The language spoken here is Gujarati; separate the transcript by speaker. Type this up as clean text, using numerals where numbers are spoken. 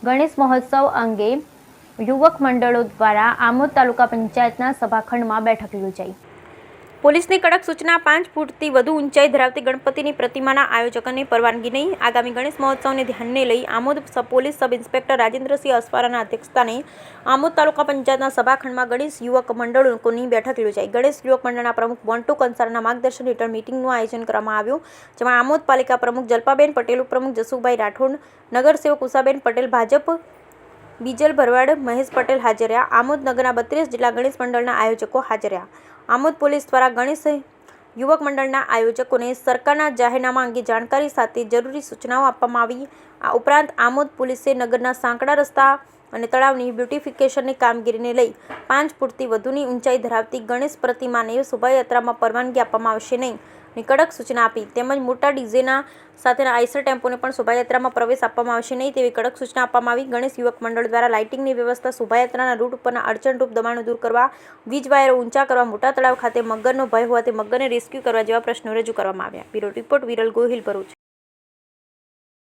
Speaker 1: ગણેશ મહોત્સવ અંગે યુવક મંડળો દ્વારા આમોદ તાલુકા પંચાયતના સભાખંડમાં બેઠક યોજાઈ। પોલીસની કડક સૂચના। 5 ફૂટથી વધુ ઊંચાઈ ધરાવતી ગણપતિની પ્રતિમાના આયોજકોને પરવાનગી નહીં। આગામી ગણેશ મહોત્સવને ધ્યાને લઈ Amod police sub inspector Rajendrasinh અસવારાના અધ્યક્ષસ્થાને આમોદ તાલુકા પંચાયતના સભાખંડમાં ગણેશ યુવક મંડળોની બેઠક યોજાઈ। ગણેશ યુવક મંડળના પ્રમુખ બોન્ટુ કંસારાના માર્ગદર્શન હેઠળ મીટિંગનું આયોજન કરવામાં આવ્યું, જેમાં આમોદ પાલિકા પ્રમુખ જલ્પાબેન પટેલ, ઉપપ્રમુખ જસુભાઈ રાઠોડ, નગરસેવક ઉષાબેન પટેલ, ભાજપ બીજલ ભરવાડ, મહેશ પટેલ હાજર રહ્યા। આમોદ નગરના 32 જેટલા ગણેશ મંડળના આયોજકો હાજર રહ્યા। આમોદ પોલીસ દ્વારા ગણેશ યુવક મંડળના આયોજકોને સરકારના જાહેરનામા અંગે જાણકારી સાથે જરૂરી સૂચનાઓ આપવામાં આવી। આ ઉપરાંત આમોદ પોલીસે નગરના સાંકડા રસ્તા અને તળાવની બ્યુટિફિકેશનની કામગીરીને લઈ 5 ફૂટથી વધુની ઊંચાઈ ધરાવતી ગણેશ પ્રતિમાને શોભાયાત્રામાં પરવાનગી આપવામાં આવશે નહીં ની કડક સૂચના આપી, તેમજ મોટા ડીઝેના સાથેના આઈસર ટેમ્પોને પણ શોભાયાત્રામાં પ્રવેશ આપવામાં આવશે નહીં તેવી કડક સૂચના આપવામાં આવી। ગણેશ યુવક મંડળ દ્વારા લાઇટિંગની વ્યવસ્થા, શોભાયાત્રાના રૂટ ઉપરના અડચણરૂપ દબાણો દૂર કરવા, વીજ વાયરો ઊંચા કરવા, મોટા તળાવ ખાતે મગરનો ભય હોવાથી મગરને રેસ્ક્યુ કરવા જેવા પ્રશ્નો રજૂ કરવામાં આવ્યા। Bureau report Viral Gohil, Bharuch.